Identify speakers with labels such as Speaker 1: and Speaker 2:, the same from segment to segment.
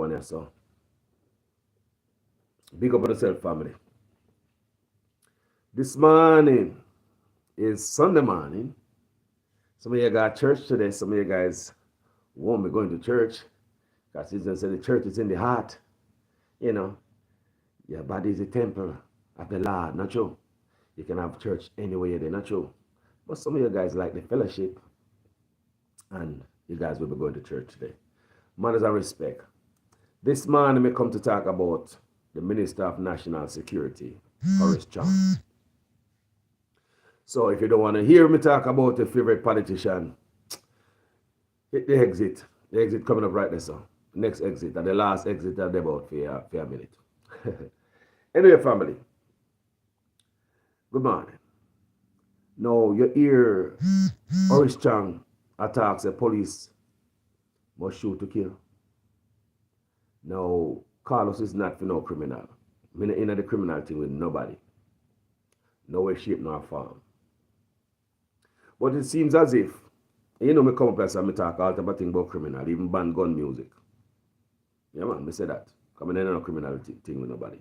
Speaker 1: one here, so big up on yourself, family. This morning is Sunday morning. Some of you got church today. Some of you guys won't be going to church because Jesus said the church is in the heart. You know, your body is a temple of the Lord, not true. You can have church anywhere there, not true. But some of you guys like the fellowship, and you guys will be going to church today. Manners and respect. This morning, we come to talk about the Minister of National Security, Horace. So if you don't want to hear me talk about your favorite politician, hit the exit. The exit coming up right there, so. Next exit, and the last exit are about for a minute. Anyway, family, good morning. Now, you hear Horace attacks the police must shoot to kill. Now, Carlos is not for no criminal. I'm not in the criminal thing with nobody. No way, shape, nor form. But it seems as if, you know, me come up and say, me talk all type of thing about criminal, even ban gun music. Yeah, man, me say that. Come in no criminal thing with nobody.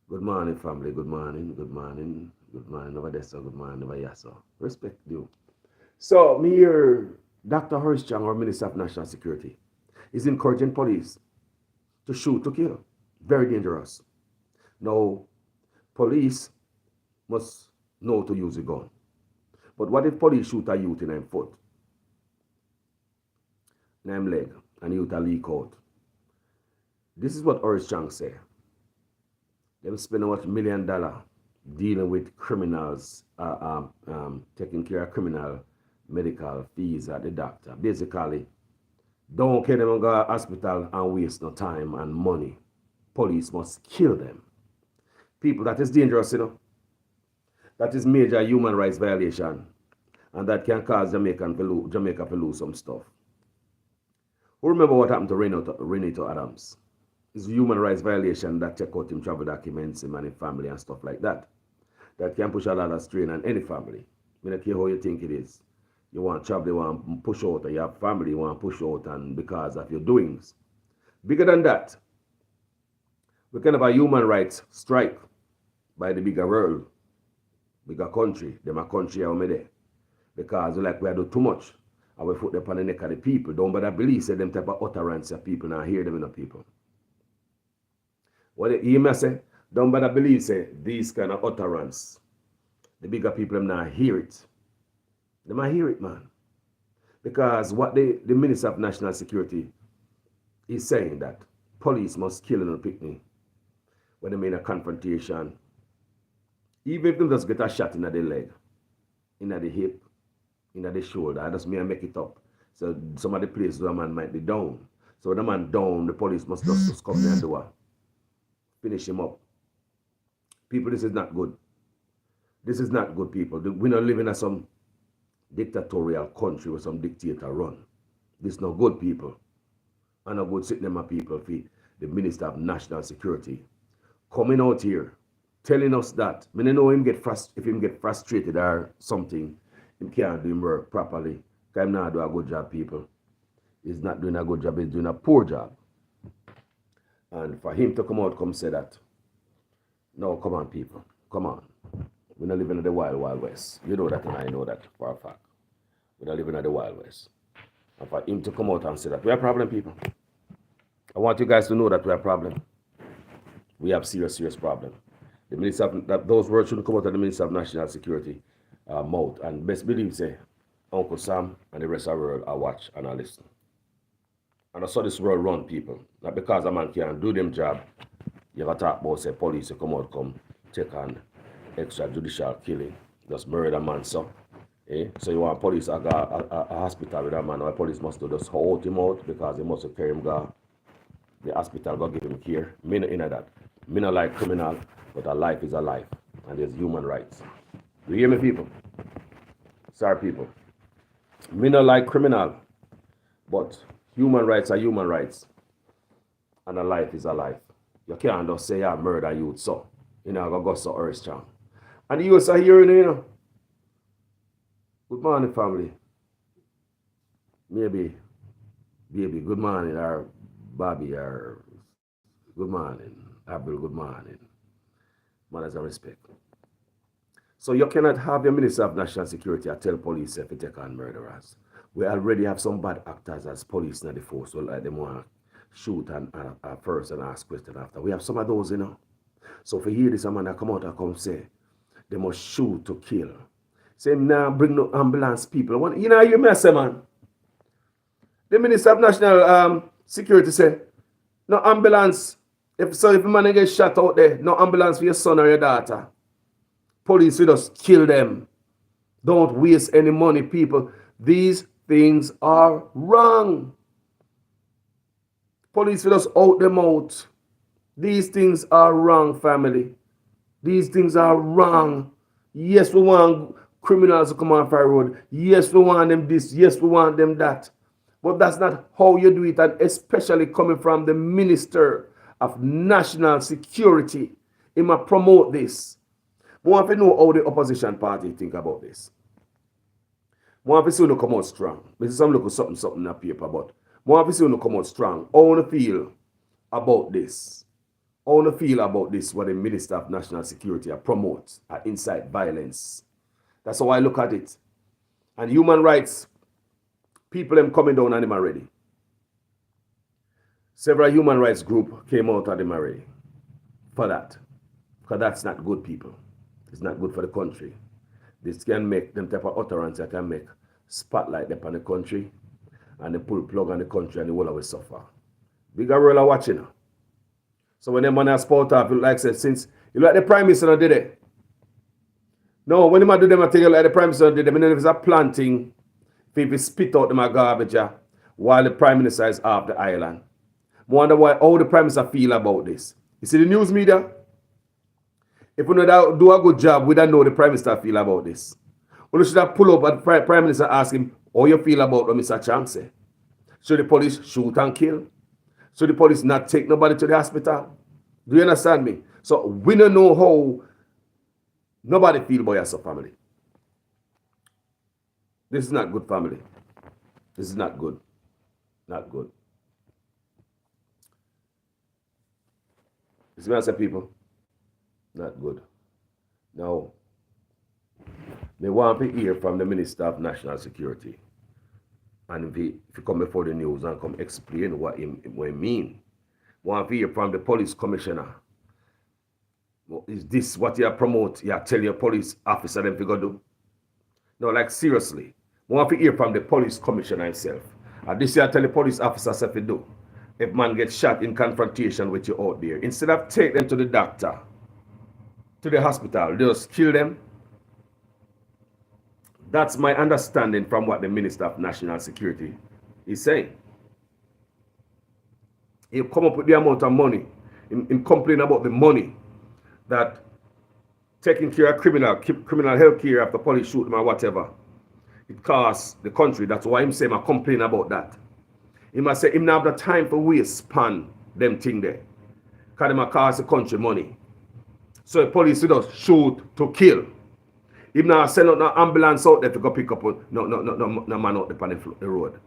Speaker 1: Good morning, family. Good morning. Good morning. Good morning over there, so good morning over here, so. Respect you. So, me here, Dr. Horace, our Minister of National Security, is encouraging police to shoot to kill. Very dangerous. Now, police must know to use a gun. But what if police shoot a youth in their foot, in their leg, and youth a leak out? This is what Horace say. They spend $1 million dealing with criminals, taking care of criminal medical fees at the doctor. Basically, don't care them go to hospital and waste no time and money. Police must kill them. People, that is dangerous, you know. That is major human rights violation. And that can cause Jamaica to lose some stuff. Who remember what happened to Renato Adams? It's a human rights violation that check out him travel documents, him and his family and stuff like that. That can push a lot of strain on any family. I don't care how you think it is. You want travel, you want to push out, or you have family, you want to push out, and because of your doings. Bigger than that, we can have a human rights strike by the bigger world, bigger country. Them a country how me there. Because we like we do too much. And we put them on the neck of the people. Don't bother believe say them type of utterance of people and hear them in the people. What you may say, don't bother believe say these kind of utterance. The bigger people them not hear it. They might hear it, man. Because what the Minister of National Security is saying that police must kill in a picnic when they make a confrontation. Even if they just get a shot in the leg, in the hip, in the shoulder, I just may make it up. So some of the places where a man might be down. So when the man down, the police must just come there and do finish him up. People, this is not good. This is not good, people. We're not living in some dictatorial country where some dictator run. This is not good, people. And not good sitting them people for the Minister of National Security coming out here telling us that. I don't know if him get frustrated or something, he can't do his work properly. Because he's not doing a good job, people. He's not doing a good job, he's doing a poor job. And for him to come out, come say that. No, come on, people. Come on. We're not living in the wild, wild west. You know that, and I know that for a fact. We're not living in the wild west. And for him to come out and say that, we have a problem, people. I want you guys to know that we have a problem. We have serious, serious problem. The Minister of, those words shouldn't come out of the Minister of National Security mouth. And best believe, say, Uncle Sam and the rest of the world are watch and are listen. And I saw this world run, people. Not because a man can't do them job. You ever talk about, say, police, come out, come take on extrajudicial killing. Just murder man, so. Eh? So you want police at a hospital with a man, or police must do just hold him out because they must carry him go. The hospital go give him care. Me not in that. Me not like criminal, but a life is a life. And there's human rights. You hear me, people? Sorry, people. Me not like criminal, but human rights are human rights. And a life is a life. You can't just say, murder youth, so. You know, go so Horace. And the youths are hearing, you know. Good morning, family. Maybe, baby, good morning, or Bobby or good morning. Avril, good morning. Manners and respect. So you cannot have your Minister of National Security tell police if you take on murderers. We already have some bad actors as police in the force. So like them want shoot and first and ask question after. We have some of those, So if you hear this, a man that come out and come say, they must shoot to kill. Say, now bring no ambulance people. You may say, man. The Minister of National Security say, no ambulance. If a man get shot out there, no ambulance for your son or your daughter. Police will just kill them. Don't waste any money, people. These things are wrong. Police will just out them out. These things are wrong, family. These things are wrong. Yes, we want criminals to come off our road. Yes, we want them this. Yes, we want them that. But that's not how you do it, and especially coming from the Minister of National Security. He must promote this. We want to know how the opposition party think about this. We want to see them come out strong. This is some look at something in the paper, but we want to see them come out strong. How do you feel about this? How do you feel about this, what the Minister of National Security promotes, incite violence? That's how I look at it. And human rights, people them coming down on them already. Several human rights groups came out of them already for that. Because that's not good, people. It's not good for the country. This can make them type of utterance that can make spotlight upon the country and they pull plug on the country and the whole of it suffer. Bigger role of watching. So when them man has sport off, like I said, since you like the Prime Minister did it. No, when them do them, I tell you like the Prime Minister did them, and then if it's a planting, if he spit out them garbage while the Prime Minister is off the island. I wonder how the Prime Minister feel about this. You see the news media? If we don't do a good job, we don't know the Prime Minister feel about this. We should have pull up and the Prime Minister ask him, how you feel about what Mr. Chang say? Should the police shoot and kill? Should the police not take nobody to the hospital? Do you understand me? So we don't know how nobody feel about yourself, family. This is not good, family. This is not good. Not good. This is what people. Not good. Now, they want to hear from the Minister of National Security. And if he come before the news and come explain what he mean. Want to hear from the police commissioner. Is this what you promote? You tell your police officer them to go do? No, like seriously. Want to hear from the police commissioner himself. And this year tell the police officer if you do. If man gets shot in confrontation with you out there, instead of take them to the doctor, to the hospital, just kill them. That's my understanding from what the Minister of National Security is saying. He'll come up with the amount of money, in complain about the money that taking care of criminal health care after police shoot them or whatever, it costs the country. That's why I'm saying I complain about that. He must say him not have the time for waste span them thing there. Because they cost the country money. So the police will just shoot to kill. If not send out no ambulance out there to go pick up no man out there on the road.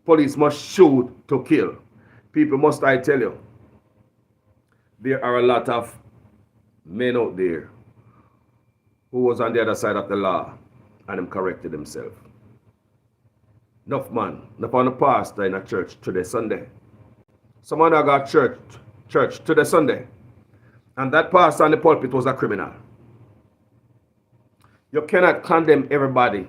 Speaker 1: Police must shoot to kill. People must, I tell you, there are a lot of men out there who was on the other side of the law and them corrected themselves. Enough man, enough on the pastor in a church today Sunday. Someone that got church today Sunday. And that pastor on the pulpit was a criminal. You cannot condemn everybody.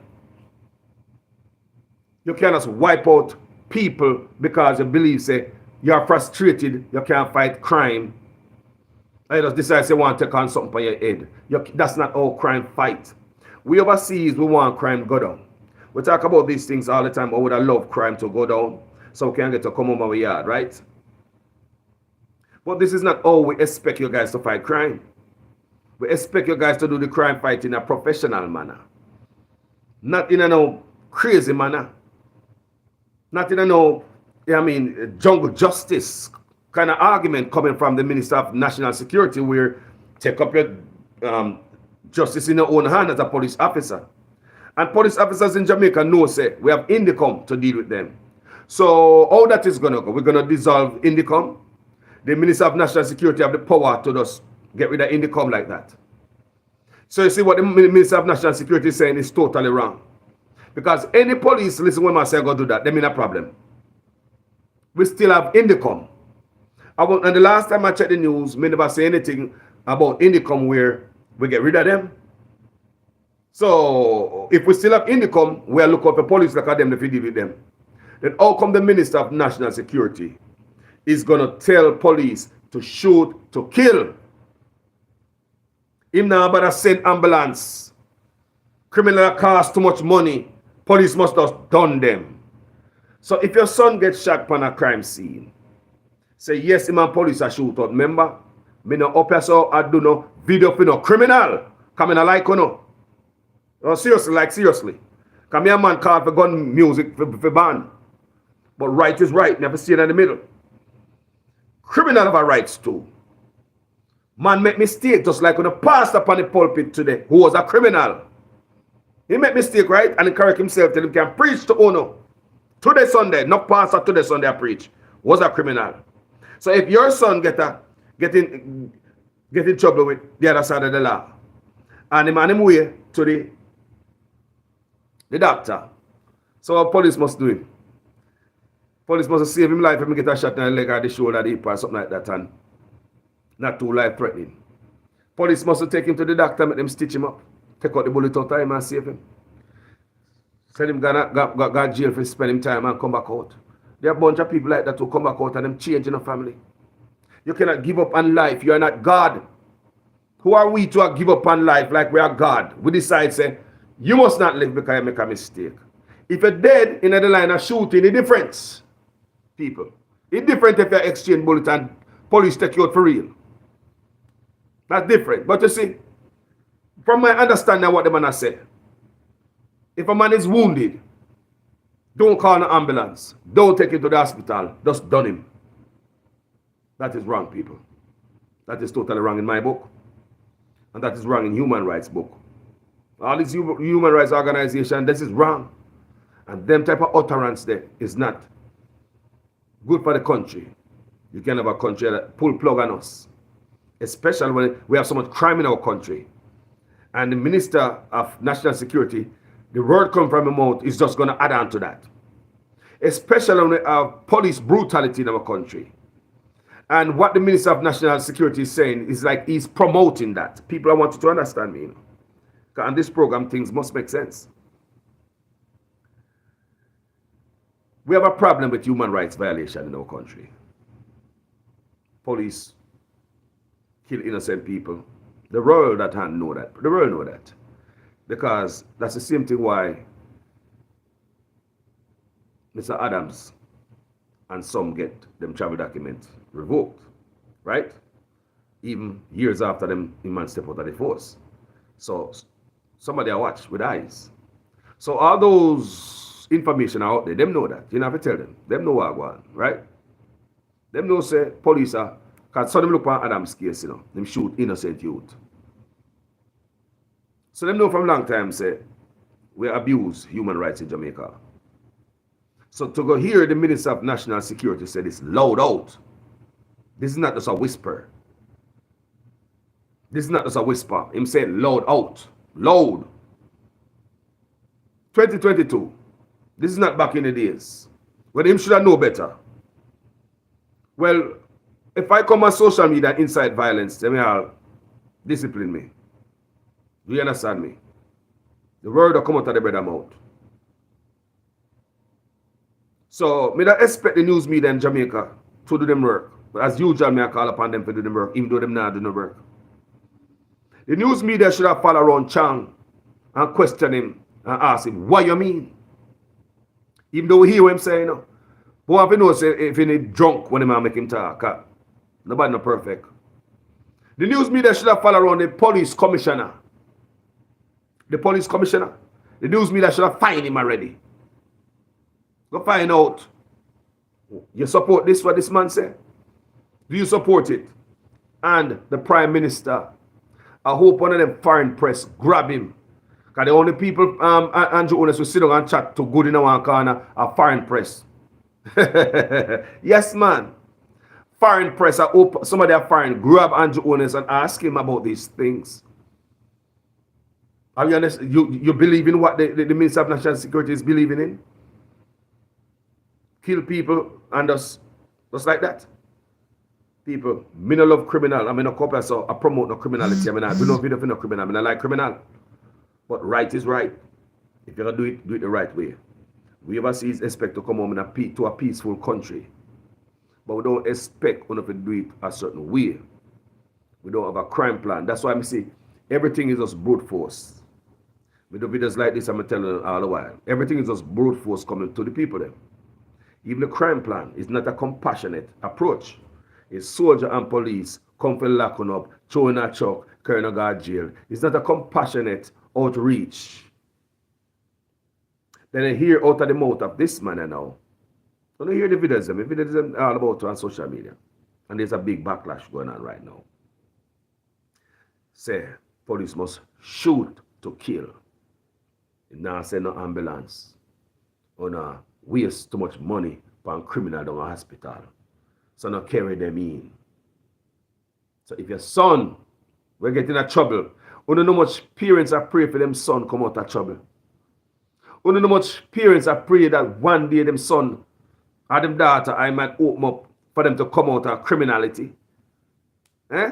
Speaker 1: You cannot wipe out people because you believe, say, you're frustrated, you can't fight crime. I just decide you want to take on something for your head. That's not how crime fight. We overseas, we want crime go down. We talk about these things all the time. I would have loved crime to go down so we can get to come home our yard, right? But this is not how we expect you guys to fight crime. We expect you guys to do the crime fight in a professional manner. Not in a no crazy manner. Not in a no, jungle justice kind of argument coming from the Minister of National Security where take up your justice in your own hand as a police officer. And police officers in Jamaica know, say, we have Indicom to deal with them. So how that is going to go? We're going to dissolve Indicom. The Minister of National Security have the power to just get rid of Indicom like that. So you see what the Minister of National Security is saying is totally wrong. Because any police, listen when I say go do that, they mean a problem. We still have Indicom. And the last time I checked the news, we never say anything about Indicom where we get rid of them. So if we still have Indicom, we'll look up for police like them if we deal with them. Then how come the Minister of National Security is going to tell police to shoot, to kill? Him now about to send ambulance. Criminal cost too much money. Police must have done them. So if your son gets shot on a crime scene, say yes, him and police are shoot out. Remember? Me no up here so I do no video for no criminal. Come in a like or no. No, seriously, like seriously. Come here, man, call for gun music for ban. But right is right, never see it in the middle. Criminal have a rights too. Man make mistake, just like when the pastor upon the pulpit today, who was a criminal. He make mistake, right? And he correct himself, tell him can preach to Ono. Today Sunday, not pastor today Sunday I preach. Was a criminal. So if your son get in trouble with the other side of the law, and him on him way to the doctor, so what police must do him? Police must save him life if he get a shot in the leg or the shoulder, the hip or something like that, and not too life threatening. Police must take him to the doctor, make them stitch him up, take out the bullet out of him and save him. Send him go jail for spend him time and come back out. There are a bunch of people like that who come back out and them change in a family. You cannot give up on life. You are not God. Who are we to give up on life like we are God? We decide, say, you must not live because you make a mistake. If you're dead in the line of shooting, it's different, people. It's different if you exchange bullets and police take you out for real. That's different. But you see, from my understanding of what the man has said, if a man is wounded, don't call an ambulance. Don't take him to the hospital. Just done him. That is wrong, people. That is totally wrong in my book. And that is wrong in human rights book. All these human rights organizations, this is wrong. And them type of utterance there is not good for the country. You can have a country that pull plug on us. Especially when we have so much crime in our country. And the Minister of National Security, the word come from his mouth is just going to add on to that. Especially when we have police brutality in our country. And what the Minister of National Security is saying is like he's promoting that. People, I want you to understand me. You know. On this program, things must make sense. We have a problem with human rights violation in our country. Police kill innocent people. The world at hand know that. The world know that. Because that's the same thing why Mr. Adams and some get them travel documents revoked, right? Even years after them, the man step out of the force. So somebody I watch with eyes. So all those information are out there. Them know that. You don't have to tell them. Them know what I want, right? Them know say police are, because some of them look on Adams case, you know, them shoot innocent youth. So them know from long time say we abuse human rights in Jamaica. So to go hear the Minister of National Security say this loud out. This is not just a whisper. This is not just a whisper. Him saying loud out. Loud. 2022. This is not back in the days. When him should have known better. Well, if I come on social media and incite violence, they may all discipline me. Do you understand me? The word will come out of the brother mouth. So, me don't expect the news media in Jamaica to do them work. But as usual, me I call upon them to do them work, even though them not do no work. The news media should have followed around Chang and question him and ask him, what you mean? Even though we hear what him saying, you know. But what if he knows if he need drunk when he make him talk? Nobody not perfect. The news media should have followed around the police commissioner. The police commissioner. The news media should have fined him already. Go find out. You support this, what this man said? Do you support it? And the Prime Minister, I hope one of them foreign press grab him. Because the only people Andrew Horace will sit down and chat to good in one corner are foreign press. Yes, man. Foreign press, I hope somebody are foreign, grab Andrew Holness and ask him about these things. Are you honest? You believe in what the Minister of National Security is believing in? Kill people and just like that. People, me no love criminal. I mean, no couple, so I promote no criminality. I mean, I do no video for no criminal. I mean, I like criminal. But right is right. If you're going to do it the right way. We overseas expect to come home to a peaceful country. But we don't expect to do it a certain way. We don't have a crime plan. That's why I say everything is just brute force. We do videos like this, I'm telling you all the while. Everything is just brute force coming to the people then. Even the crime plan is not a compassionate approach. It's soldier and police come for locking up, throwing a chuck, carrying a guard jail. It's not a compassionate outreach. Then I hear out of the mouth of this man now. When I hear the videos, all about on social media. And there's a big backlash going on right now. Say, police must shoot to kill. Now say no ambulance. Or no waste too much money on criminal down a hospital. So no carry them in. So if your son will get in trouble, you know how much parents are pray for them son come out of trouble. You know how much parents are pray that one day them son or them daughter I might open up for them to come out of criminality. Eh?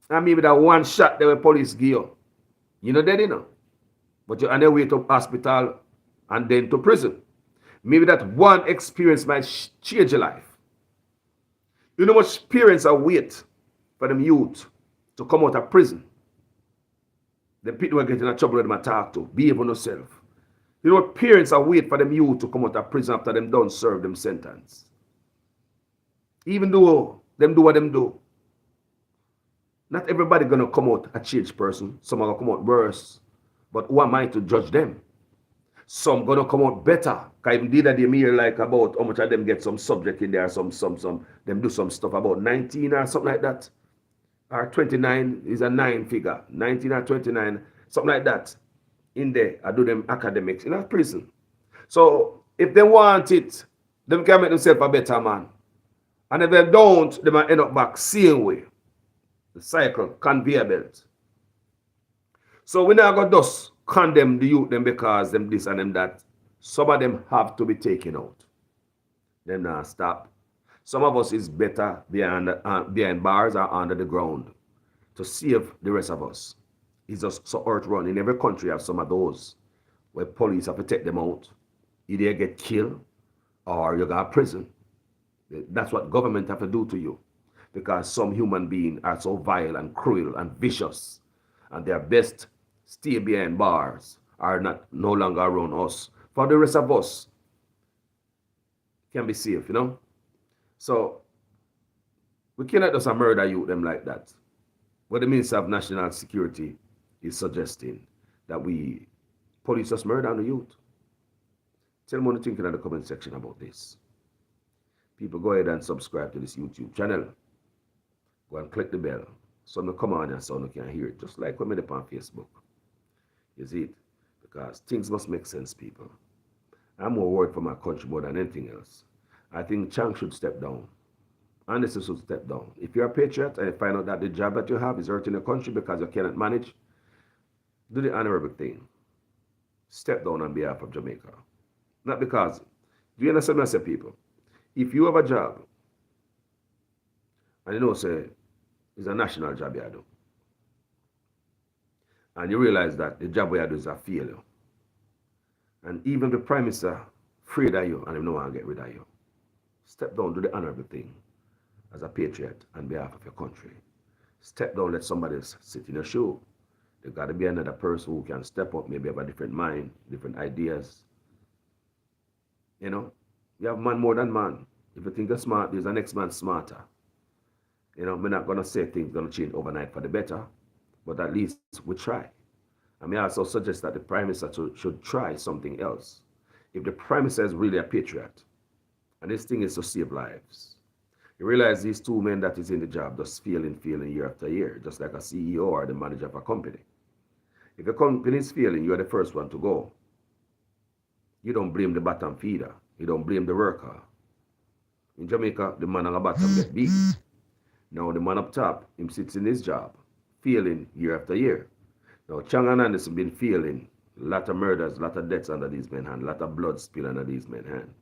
Speaker 1: And maybe that one shot they will police give you. You know that, you know. But you're on your way to hospital and then to prison. Maybe that one experience might change your life. You know much parents are wait for them youth to come out of prison. The people are getting in trouble with them talk to, behave on themselves. You know what parents are wait for them youth to come out of prison after them done serve them sentence. Even though them do what them do. Not everybody gonna come out a changed person. Some are gonna come out worse. But who am I to judge them? Some gonna come out better. Cause even did they hear like about how much of them get some subject in there, some them do some stuff about 19 or something like that. Or 29 is a 9 figure. 19 or 29, something like that. In there, I do them academics in a prison. So if they want it, them can make themselves a better man. And if they don't, they might end up back same way. The cycle, conveyor belt. So we not gonna just condemn the youth them because them this and them that. Some of them have to be taken out. Them not stop. Some of us is better behind bars or under the ground to save the rest of us. It's just so earth run. In every country have some of those where police have to take them out. Either you get killed or you got prison. That's what government have to do to you. Because some human beings are so vile and cruel and vicious. And their best stay behind bars are no longer around us. For the rest of us can be safe, you know. So we cannot just murder youth them like that. What the Minister of National Security is suggesting that we police us murder on the youth. Tell me what you think in the comment section about this. People, go ahead and subscribe to this YouTube channel. Go and click the bell so no come on and so no can hear it. Just like when I made on Facebook. You see it? Because things must make sense, people. I'm more worried for my country more than anything else. I think Chang should step down. Anderson should step down. If you're a patriot and you find out that the job that you have is hurting the country because you cannot manage, do the honorable thing. Step down on behalf of Jamaica. Not because, do you understand what I say, people? If you have a job, and you know, say, it's a national job you do, and you realize that the job you do is a failure, and even the Prime Minister afraid of you and he don't want to get rid of you, step down, do the honorable thing as a patriot on behalf of your country. Step down, let somebody else sit in your shoe. There's got to be another person who can step up, maybe have a different mind, different ideas. You know, you have man more than man. If you think you're smart, there's the next man smarter. You know, we're not going to say things going to change overnight for the better, but at least we try. I may also suggest that the Prime Minister should try something else. If the Prime Minister is really a patriot, and this thing is to save lives, you realize these two men that is in the job just failing year after year, just like a CEO or the manager of a company. If a company is failing, you're the first one to go. You don't blame the bottom feeder. You don't blame the worker. In Jamaica, the man on the bottom get beaten. Now the man up top, him sits in his job, failing year after year. Now Chang and Anderson been failing. A lot of murders, a lot of deaths under these men hand, a lot of blood spill under these men hand.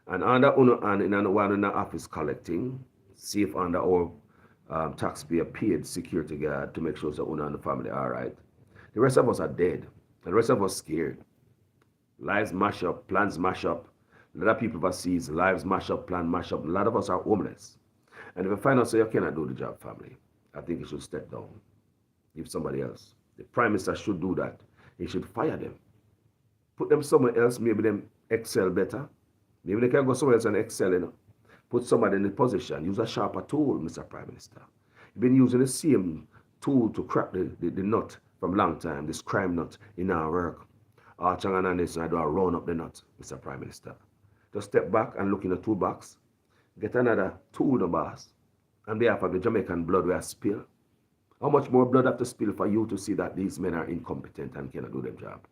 Speaker 1: And under uno and in one in the office collecting, safe under our taxpayer paid security guard to make sure that uno and the family are all right. The rest of us are dead. And the rest of us scared. Lives mash up, plans mash up. A lot of people overseas, lives mash up, plan mash up. A lot of us are homeless. And if you find out say you cannot do the job, family, I think you should step down. Give somebody else. The Prime Minister should do that. He should fire them. Put them somewhere else, maybe them excel better. Maybe they can go somewhere else and excel, you know. Put somebody in the position. Use a sharper tool, Mr. Prime Minister. You've been using the same tool to crack the nut from a long time, this crime nut in our work. Chang and Anderson, I do a round up the nut, Mr. Prime Minister. Just step back and look in the toolbox. Get another tool, the boss. On behalf of the Jamaican blood we have spilled. How much more blood have to spill for you to see that these men are incompetent and cannot do their job?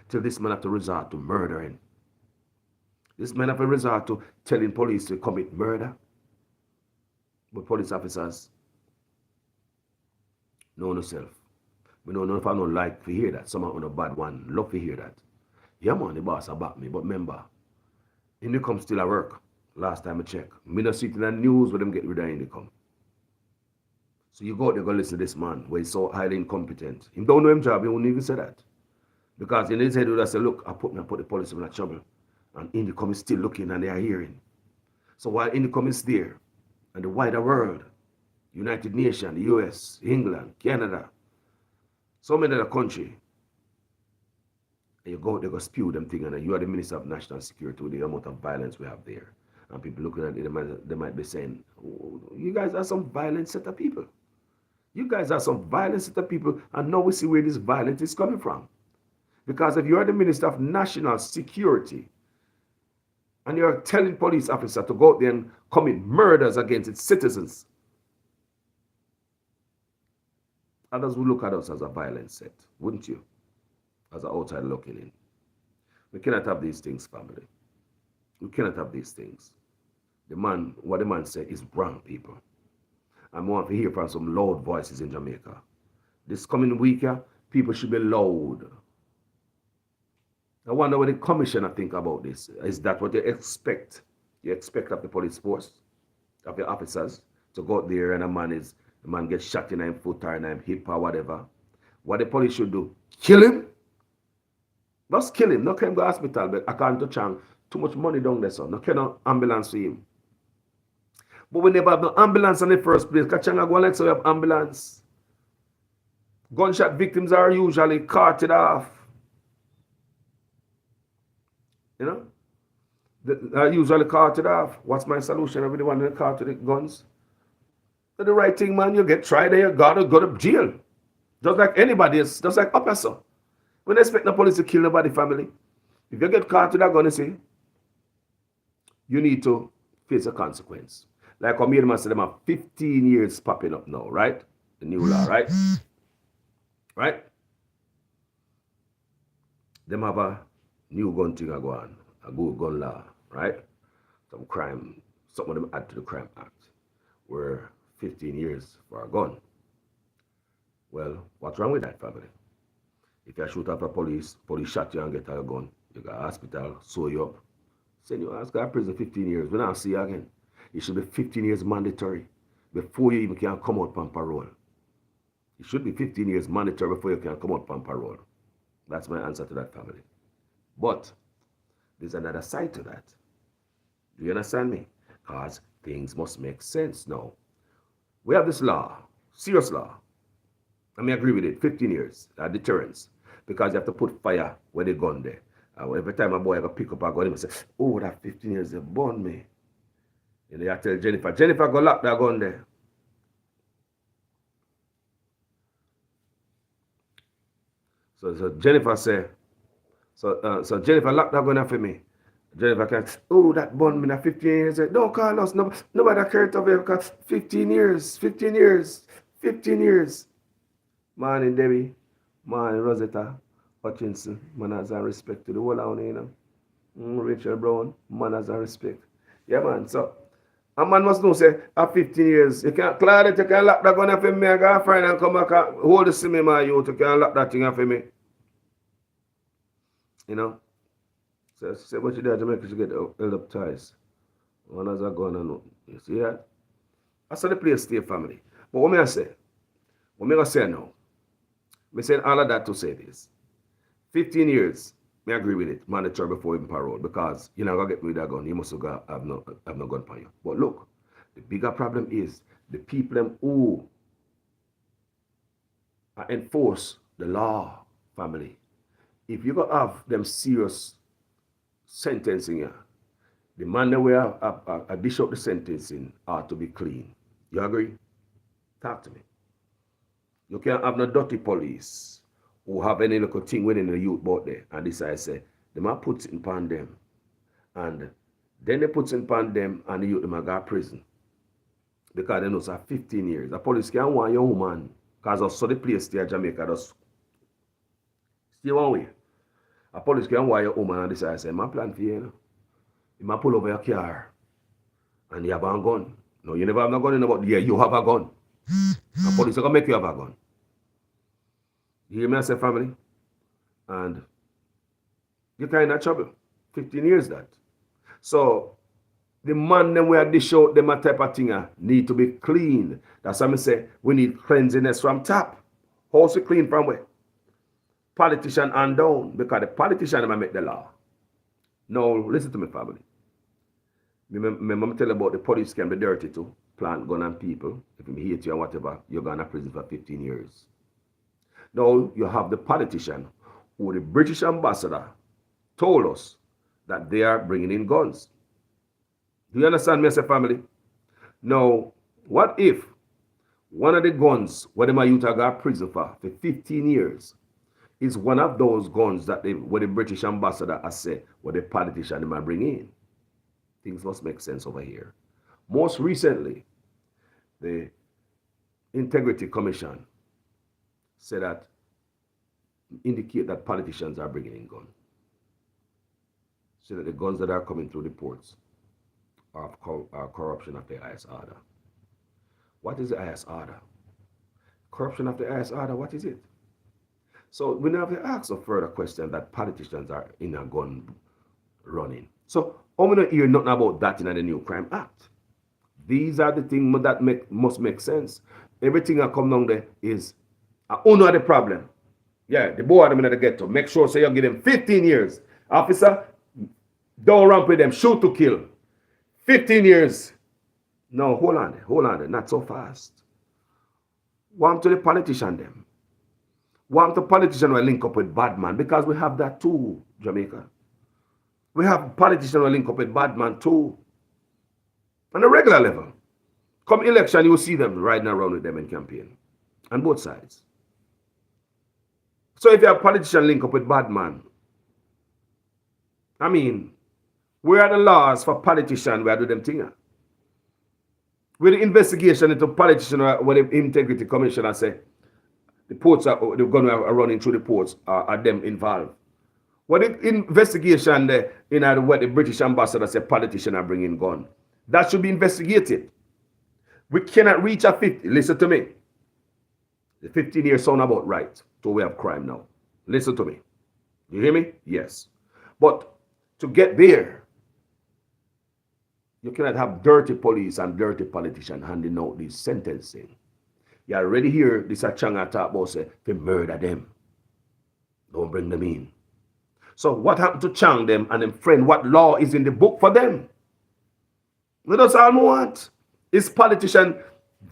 Speaker 1: Till this man have to resort to murdering. This man have to resort to telling police to commit murder. But police officers know themselves. We don't know if I don't like to hear that. Some of a bad one love to hear that. Yeah, man, the boss about me. But remember, Indicom still at work. Last time I checked. Me not see it in the news where them get rid of Indicom. So you go out there, go listen to this man where he's so highly incompetent. He don't know him job, he won't even say that. Because in his head, he would say, look, I put the police in trouble. And Indicom is still looking and they are hearing. So while Indicom is there, and the wider world, United Nations, the US, England, Canada, so many other countries, and you go out there, go spew them things, and you are the Minister of National Security with the amount of violence we have there. And people looking at it, they might be saying, oh, you guys are some violent set of people. You guys are some violent set of people, and now we see where this violence is coming from. Because if you are the Minister of National Security, and you're telling police officers to go out there and commit murders against its citizens, others will look at us as a violent set, wouldn't you? As an outsider looking in. We cannot have these things, family. We cannot have these things. What the man said is wrong, people. I want to hear from some loud voices in Jamaica. This coming week, people should be loud. I wonder what the commissioner think about this. Is that what they expect? You expect of the police force, of the officers, to go out there and a man gets shot in his foot or in his hip or whatever. What the police should do? Kill him? Just kill him. No can go to hospital, but according to Chang, too much money down there, so no can no ambulance for him. But we never have no ambulance in the first place, because Chang go like so we have ambulance. Gunshot victims are usually carted off. You know? They're usually carted off. What's my solution? I really want to cart to the guns. Do the right thing, man. You get tried there, you gotta go to jail. Just like anybody else, just like officer. We don't expect the police to kill nobody, family. If you get caught with that gun, you see, you need to face a consequence. Like I made said, them have 15 years popping up now, right? The new law, right? Right? Them have a new gun thing go on, a good gun law, right? Some of them add to the Crime Act, where 15 years for a gun. Well, what's wrong with that, family? If you shoot up a police shot you and get a gun, you go to hospital, sew you up, send you to prison 15 years. We don't see you again. It should be 15 years mandatory before you even can come out on parole. It should be 15 years mandatory before you can come out on parole. That's my answer to that, family. But there's another side to that. Do you understand me? Because things must make sense now. We have this law, serious law. I mean, I agree with it, 15 years, deterrence. Because you have to put fire where the gun there. Every time a boy ever pick up a gun, he say, oh, that 15 years, they burn me. And you have to tell Jennifer, go lock that gun there. So Jennifer say, so Jennifer lock that gun for me. Jennifer can, oh, that burn me, that 15 years. Don't call us, nobody cares of it because 15 years. Morning, Debbie. Morning, Rosetta Hutchinson. Manners and respect to the whole town, you know. Rachel Brown, manners and respect. Yeah, man. So A man must know, say, at 15 years, you can't, Claudette, you can lock that gun for me, I got a friend and come back and hold the semi, my youth, you can lock that thing for me. You know? So, say what you do to make sure you get held up ties. One has a gun and you see that? That's how the place stay, family. But what may I say? What may I say now? I say all of that to say this. 15 years, I agree with it, mandatory before even parole, because you're not going to get rid of that gun. You must have no gun for you. But look, the bigger problem is the people who enforce the law, family. If you got have them serious sentencing here, the man that will dish out the sentencing ought to be clean. You agree? Talk to me. You can't have no dirty police who have any little thing within the youth boat there. And this I say, the man puts it upon them. And then they put it upon them and the youth them go to prison. Because they know it's 15 years. The police can't want your woman. Because I saw the place there in Jamaica just stay one way. A police can't want your woman and this I say, my plan for you, you know. You might pull over your car and you have a gun. No, you never have no gun in the boat. Yeah, you have a gun. The police are going to make you have a gun. You hear me, I say, family? And you're kind of trouble. 15 years that. So, the man them where dish out them a type of thing need to be clean. That's why I say we need cleanliness from top. House clean from where? Politician and down. Because the politician might make the law. Now, listen to me, family. Remember tell you about the police can be dirty too. Plant gun on people. If you hate you or whatever, you're going to prison for 15 years. Now, you have the politician who the British ambassador told us that they are bringing in guns. Do you understand me as a family? Now, what if one of the guns where my youth got prison for 15 years is one of those guns that where the British ambassador has said what the politician might bring in? Things must make sense over here. Most recently, the Integrity Commission said that indicate that politicians are bringing in guns. So that the guns that are coming through the ports are corruption of the highest order. What is the highest order? Corruption of the highest order, what is it? So we now have to ask a further question that politicians are in a gun running. So how many hear nothing about that in the New Crime Act? These are the things that must make sense. Everything that come down there is only the problem. Yeah, the boy them in the ghetto. Make sure say you give them 15 years. Officer, don't ramp with them. Shoot to kill. 15 years. No, hold on. Not so fast. Want to the politician them. Want the politician will link up with bad man because we have that too, Jamaica. We have politicians will link up with bad man too. On a regular level. Come election, you will see them riding around with them in campaign. On both sides. So if you have politician link up with bad man, I mean, where are the laws for politicians where do them thing? With the investigation into politicians where the Integrity Commission say the ports are the gun are running through the ports are them involved. What the investigation there in what the British ambassador said politicians are bringing gun. That should be investigated. We cannot reach a 50. Listen to me. The 15 years sound about right to way of crime now. Listen to me. You hear me? Yes. But to get there, you cannot have dirty police and dirty politicians handing out this sentencing. You already hear this Achanga talk about say, they murder them. Don't bring them in. So what happened to Chang them and them friend? What law is in the book for them? That's all we want. Is politician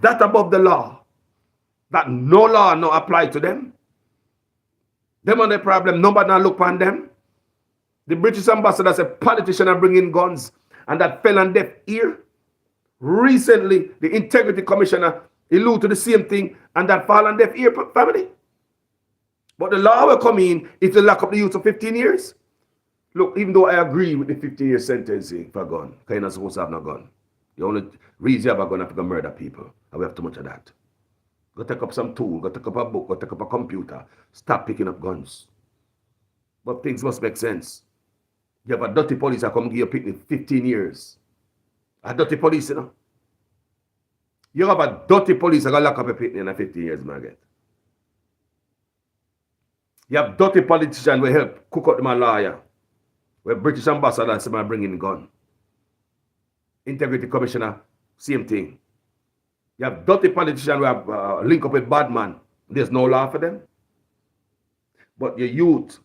Speaker 1: that above the law? That no law no apply to them? Them on the problem, nobody now look on them. The British ambassador said politicians are bringing guns and that fell on deaf ear. Recently, the Integrity Commissioner alluded to the same thing and that fall on deaf ear, family. But the law will come in is to lock up the youth of 15 years. Look, even though I agree with the 15-year sentencing for a gun, because you're not supposed to have no gun. The only reason you have a gun is to murder people. And we have too much of that. Go take up some tool, go take up a book, go take up a computer. Stop picking up guns. But things must make sense. You have a dirty police that come give you picnic 15 years. A dirty police, you know. You have a dirty police that got lock up a pitney in 15 years, man. Get. You have dirty politician will help cook up my lawyer. Where British ambassador say man bring in gun. Integrity commissioner, same thing. You have dirty politician who have link up with bad man. There's no law for them. But your youth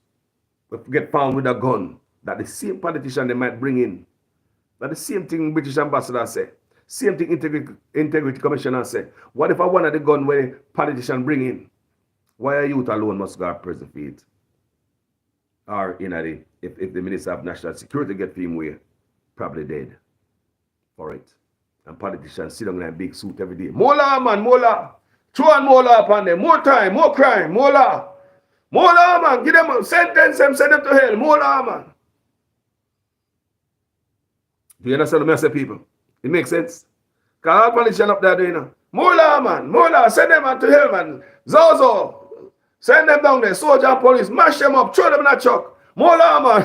Speaker 1: will get found with a gun. That the same politician they might bring in. That the same thing British ambassador say. Same thing integrity commissioner say. What if I wanted the gun where politician bring in? Why a youth alone must go to prison for it? Or if the Minister of National Security get him way, probably dead for it. And politicians sit down in a big suit every day. More law, man, more law. Throw on more law upon them. More time, more crime, more law. More law, man. Give them a sentence them, send them to hell. More law, man. Do you understand what I say, people? It makes sense. Because all politicians up there doing it. More law, man. More law. Send them to hell, man. Zozo. Send them down there. Soldier and police. Mash them up. Throw them in a truck. More law, man.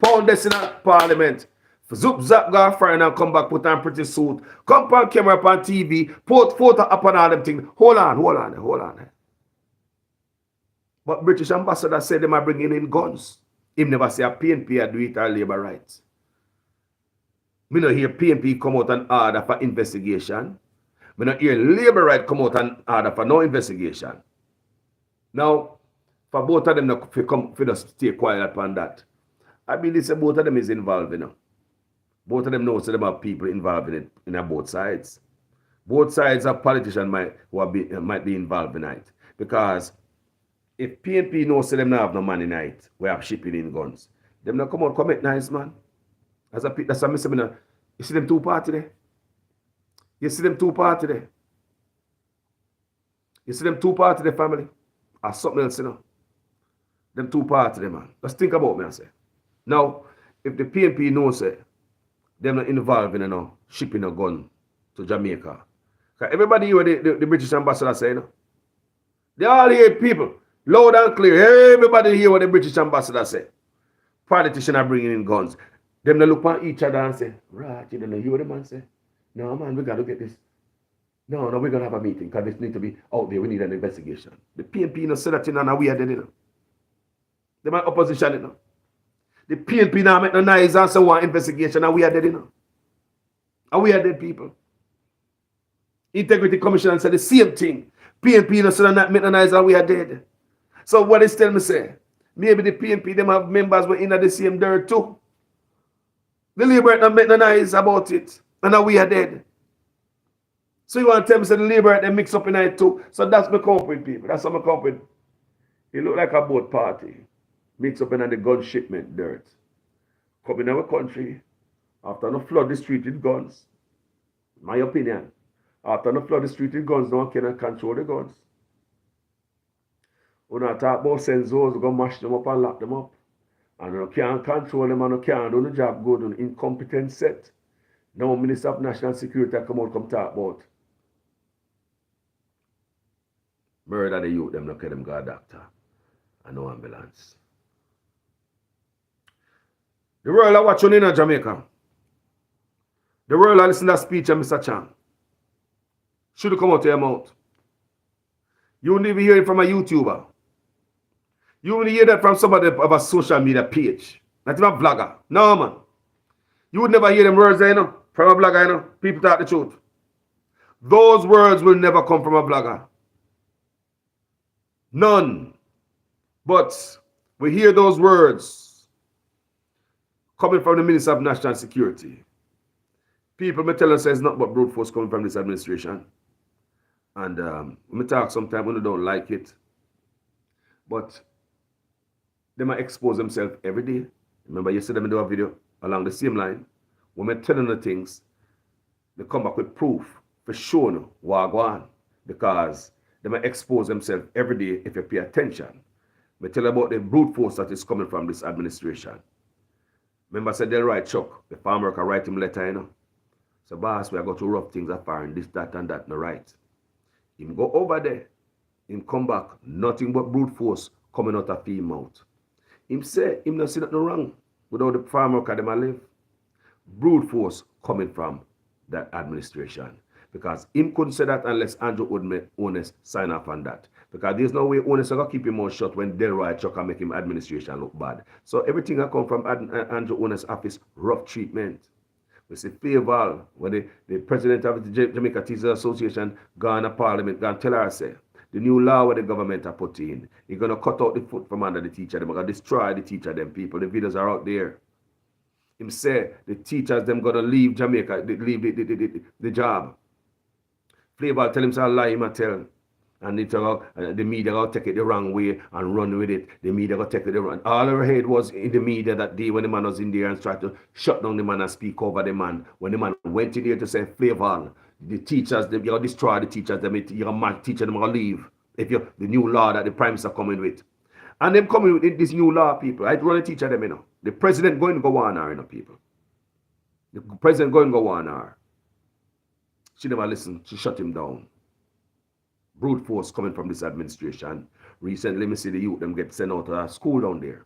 Speaker 1: Pound this in a parliament. Zoop zap go foreign and come back, put on pretty suit. Come on camera up on TV. Put photo up on all them things. Hold on. But British ambassador said they might bring in guns. Him never say a PNP do it or labor rights. Me no hear PNP come out and order for investigation. Me no hear labor right come out and order for no investigation. Now, for both of them to come for us stay quiet upon that. I believe say both of them is involved, you know. Both of them know so them have people involved in it in both sides. Both sides of politicians might be involved in it. Because if PNP knows so them not have no money in it, we have shipping in guns. Them not come out commit nice, man. That's what I say. You see them two party there? You see them two party there? You see them two party there, family? Or something else, you know? Them two party there, man. Let's think about me, I say. Now, if the PNP knows it, them not involved in, you know, shipping a gun to Jamaica. Because everybody hear the British ambassador say, you know? They all hear people, loud and clear. Everybody hear what the British ambassador say. Politicians are bringing in guns. Them they look at each other and say, right, you don't know, hear what the man say? No, man, we got to get this. No, we're going to have a meeting because this need to be out there. We need an investigation. The PNP, you know, say that, you know, and we are dead, you know. They might opposition, you know. The PNP now make no noise and say one investigation and we are dead, you know. And we are dead people. Integrity Commission said the same thing. PNP, you know, say not make no noise and we are dead. So what is tell me say? Maybe the PNP, them have members were in the same dirt too. The Labour not make no noise about it. And now we are dead. So you want to tell me say the Labour they mix up in it too. So that's my culprit, people. That's what my culprit. It look like a boat party. Mix up in the gun shipment dirt. Come in our country. After no flood the street with guns. My opinion. After no flood the street with guns, no one can control the guns. When I talk about sensors, we're going to mash them up and lock them up. And you can't control them and you can't do the job good on incompetent set. Now Minister of National Security come talk about murder the youth, them not care them go a doctor and no ambulance. The world are watching in Jamaica. The world are listening to that speech of Mr. Chan. Should have come out of your mouth. You wouldn't even hear it from a YouTuber. You wouldn't hear that from somebody of a social media page. Not even a vlogger. No, man. You would never hear them words there, you know, from a blogger, you know. People talk the truth. Those words will never come from a blogger. None. But we hear those words coming from the Minister of National Security. People may tell us it's not but brute force coming from this administration. And we talk sometimes when they don't like it. But they might expose themselves every day. Remember yesterday I do a video along the same line. When we're telling the things, they come back with proof for showing what go on. Because they might expose themselves every day if you pay attention. We tell about the brute force that is coming from this administration. Remember I said they'll write Chuck, the farmer can write him letter, you know. So boss, we are going to rough things apart and this, that, and that, no right. Him go over there, him come back, nothing but brute force coming out of his mouth. Him say, him not see nothing wrong without the farmer can them live. Brute force coming from that administration. Because him couldn't say that unless Andrew Horace sign off on that. Because there's no way Horace going to keep him mouth shut when Delroy Chuck and make him administration look bad. So everything that come from Andrew Horace's office, rough treatment. We see Favour, when the president of the Jamaica Teachers Association gone to Parliament, gone tell her, say, the new law where the government are put in, you're going to cut out the foot from under the teacher. They're going to destroy the teacher, them people. The videos are out there. Him say the teachers, them going to leave Jamaica, leave the job. Favour tell him say lie, him a tell. And the media going to take it the wrong way and run with it. The media going to take it the wrong. All our head was in the media that day when the man was in there and tried to shut down the man and speak over the man. When the man went in there to say, Favour, the teachers, you're going to destroy the teachers, you're going to teach them to leave. If you're the new law that the prime minister coming with. And them coming with this new law, people. I run a teacher them, you know. The president going to go on her, you know, people. The president going to go on her. She never listened. She shut him down. Brute force coming from this administration. Recently, me see the youth them get sent out of school down there.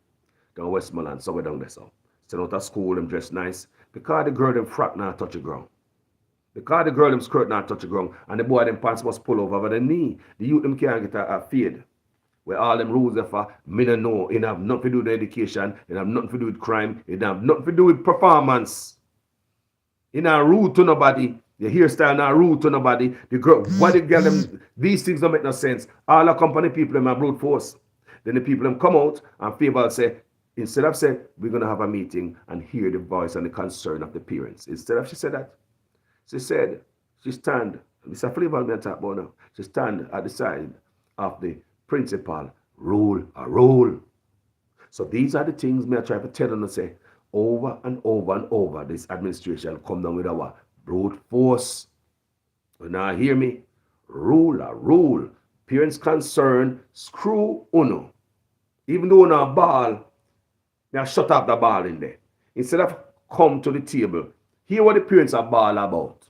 Speaker 1: Down Westmoreland, somewhere down there. So. Sent out of school, them dress nice. Because the girl them frock not touch the ground. Because the girl them skirt not touch the ground. And the boy them pants must pull over the knee. The youth them can't get a fade. Where all them rules are for, me don't know. It have nothing to do with education. It have nothing to do with crime. It have nothing to do with performance. It not rude to nobody. The hairstyle not rude to nobody. The girl, what the girl them, these things don't make no sense. All the company people them are brute force. Then the people them come out and Favour say, instead of saying, we're going to have a meeting and hear the voice and the concern of the parents. Instead of she said that, she said, she stand, Mr. Favour me talk about now, she stand at the side of the principal, rule a rule. So these are the things me I try to tell them to say over and over and over. This administration come down with our brute force. You now hear me? Rule a rule. Parents concerned, screw uno. Even though on a ball, they shut off the ball in there. Instead of come to the table, hear what the parents are ball about.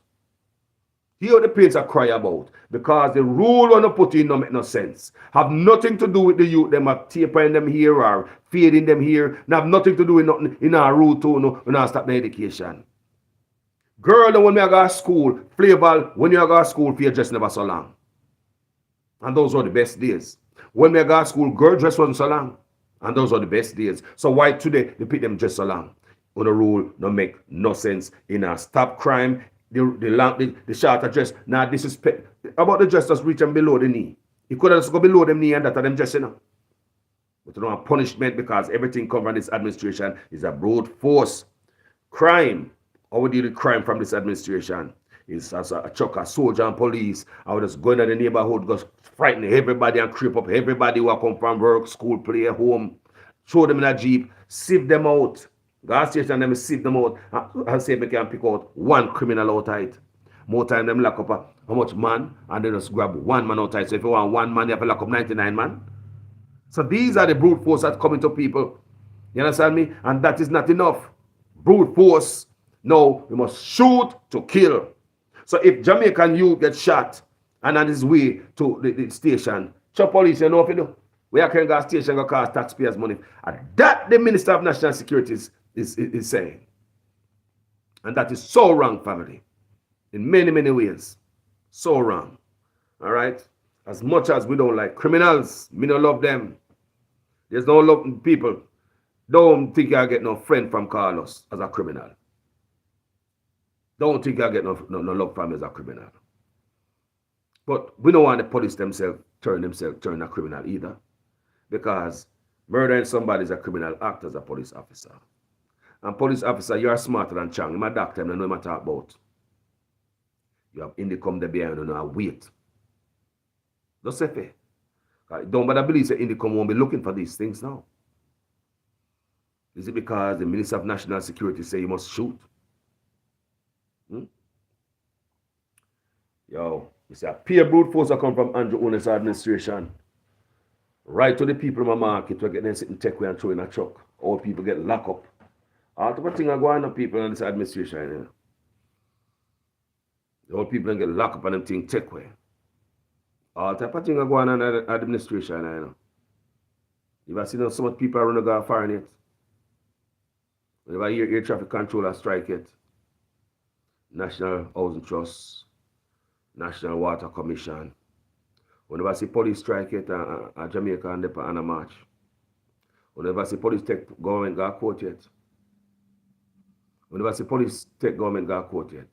Speaker 1: Hear what the parents are cry about. Because the rule on the put in don't make no sense. Have nothing to do with the youth. Them are tapering them here or fading them here. They have nothing to do with nothing in our rule too. No, when I stop the education. Girl, when we go to school, Favour, when you go to school, for your dress never so long. And those were the best days. When we go to school, girl dress wasn't so long. And those are the best days. So why today they pick them dress so long? On the rule don't make no sense. In a stop crime, the shorter dress. Now disrespect. About the dress that's reaching below the knee. You could have just go below the knee and that are them dress, you know. But you don't have punishment because everything covering this administration is a brute force. Crime. How we deal with crime from this administration is as a chuck, a soldier and police. I would just go into the neighborhood, just frighten everybody and creep up everybody who come from work, school, play, home. Throw them in a jeep, sieve them out. Gas station, them sieve them out and say they can pick out one criminal out of it. More time them lock up how much man and then just grab one man out of it. So if you want one man, you have to lock up 99 man. So these are the brute force that's coming to people. You understand me? And that is not enough. Brute force. No, we must shoot to kill. So if Jamaican youth get shot and on his way to the station, chop police, you know what you do? We can go to station and cost taxpayers money. And that the Minister of National Security is saying. And that is so wrong, family. In many, many ways. So wrong. All right? As much as we don't like criminals, we don't love them. There's no love in people. Don't think I get no friend from Carlos as a criminal. Don't think I get no love from him as a criminal. But we don't want the police themselves turn a criminal either. Because murdering somebody is a criminal act as a police officer. And police officer, you are smarter than Chang. My doctor, I know what I talk about. You have Indicom there behind you and wait. Don't say fair. Don't bother believe that Indicom won't be looking for these things now. Is it because the Minister of National Security say you must shoot? Yo, you see a peer brute force that come from Andrew Horace's administration. Right to the people in my market, we get them sitting take away and throw in a truck. All people get locked up. All type of things are going on people in this administration. You know? All people get locked up and them things take away. All type of things are going on in the administration. You know? You've ever seen so much people are running go foreign yet? You ever hear air traffic controller strike yet? National Housing Trust, National Water Commission. We never see police strike yet at Jamaica and the on a march. We never see police take government go court yet. We never see police take government go court yet.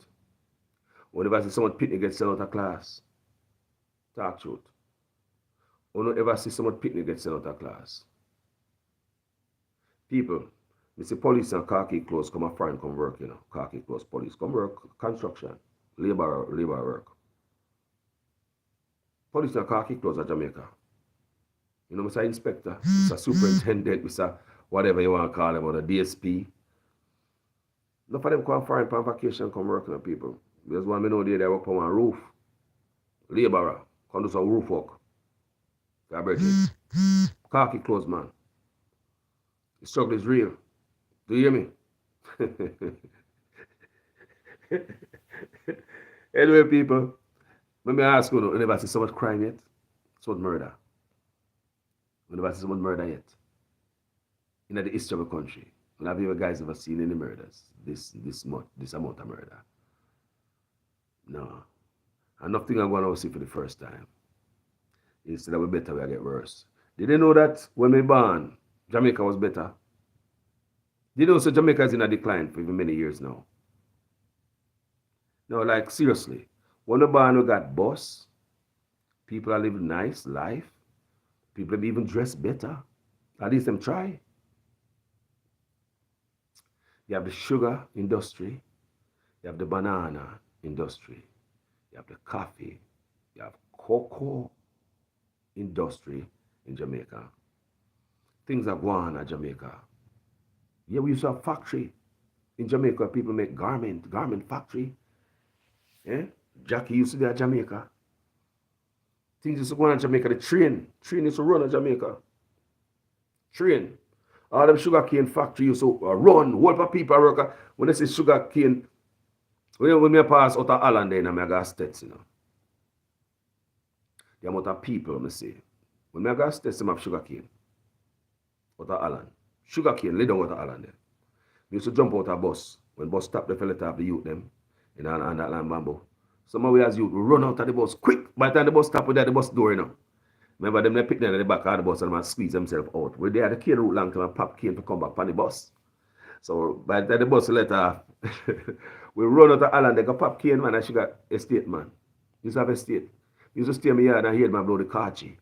Speaker 1: We never see someone picnic get sent out of class. Talk truth. We don't ever see someone picnic get sent out of class. People, we see police and khaki clothes come a foreign come work, Khaki clothes police come work, construction, labor work. Police and khaki clothes at Jamaica. Mr. Inspector, Mr. Superintendent, Mr. whatever you want to call them, or the DSP. Enough of them come foreign on vacation come work, people. There's one me know they work on a roof. Laborer, come do some roof work. Khaki clothes, man. The struggle is real. Do you hear me? Anyway, people, let me ask you, you never see so much crime yet? So much murder. You never see so much murder yet? In the history of the country. Have you guys ever seen any murders? This amount of murder? No. And nothing I'm going to see for the first time. Instead of we better, we get worse. Did they know that when we born, Jamaica was better? Did you know so Jamaica is in a decline for many years now? No, like seriously. When we born, we got bus. People are living nice life. People have even dressed better. At least them try. You have the sugar industry. You have the banana industry. You have the coffee. You have cocoa industry in Jamaica. Things are going on at Jamaica. Yeah, we used to have factory in Jamaica. People make garment factory. Yeah? Jackie used to be at Jamaica. Things used to go on in Jamaica. The train used to run at Jamaica. Train. All them sugar cane factory used to run. Whole of people work. When they say sugar cane, when I pass out of Holland, then I got states, The amount of people, I say. When I got states, I have sugar cane. Out of Holland. Sugar cane, lay down out of Holland there. We used to jump out of bus. When bus stopped, the fella have the youth them. In that land bamboo. Some of we as youth, we run out of the bus quick. By the time the bus stopped, we there the bus door, Remember them, they pick them at the back of the bus and squeeze themselves out. We're there, the cane route long time and pop cane to come back on the bus. So by the time the bus let off, we run out of Holland, they got pop cane, man, and she got estate, man. Used to have estate. Used to stay in my yard and hear my blow the kachi. You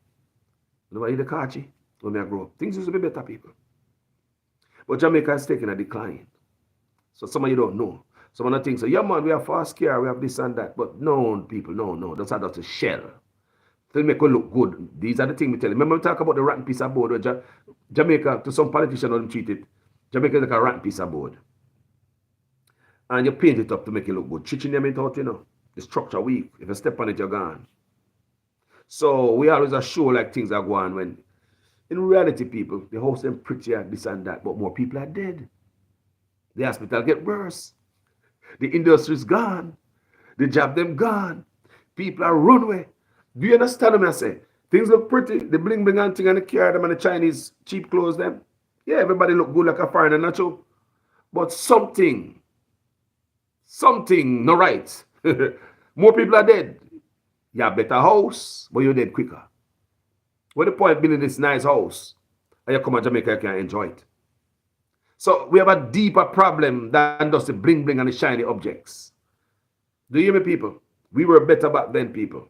Speaker 1: know what, the kachi? When I grow up. Things used to be better, people. But Jamaica is taking a decline. So some of you don't know. Some of the things say, yeah, man, we have fast care, we have this and that. But no, people, no. That's not just a shell. To make it look good. These are the things we tell you. Remember we talk about the rotten piece of board where Jamaica, to some politicians don't treat it. Jamaica is like a rotten piece of board. And you paint it up to make it look good. Chiching them it out, The structure weak. If you step on it, you're gone. So we always show like things are going when in reality, people, the house them prettier, this and that, but more people are dead. The hospital get worse. The industry's gone. The job them gone. People are run away. Do you understand what I say? Things look pretty. The bling bling and thing and the car them and the Chinese cheap clothes them. Yeah, everybody look good like a foreigner, not true. But something no right. More people are dead. You have better house, but you're dead quicker. What the point building this nice house? And you come to Jamaica, you can enjoy it. So we have a deeper problem than just the bling bling and the shiny objects. Do you hear me, people? We were better back then, people.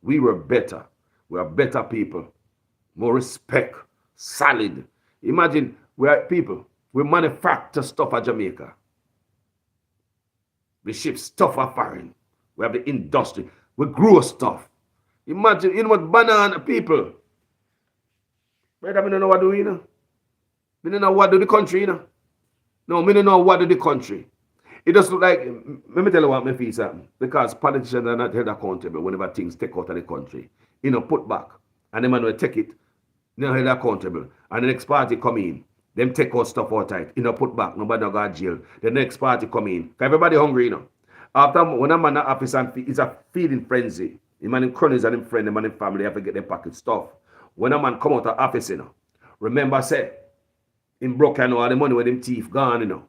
Speaker 1: We were better. We are better people. More respect. Solid. Imagine we are people. We manufacture stuff at Jamaica. We ship stuff at foreign. We have the industry. We grow stuff. Imagine, what banana people. Brother, I don't know what to do, I don't know what to do the country, No, I don't know what to do the country. It just look like, let me tell you what me feel something. Because politicians are not held accountable whenever things take out of the country. Put back. And them man will take it, held accountable. And the next party come in. Them take out stuff out tight. Put back. Nobody no go to jail. The next party come in. Because everybody hungry, After when a man in the office and it's a feeding frenzy. The man in cronies and him friend, the man in family have to get their pocket stuff. When a man come out of office, remember say, him broke all the money with him teeth gone,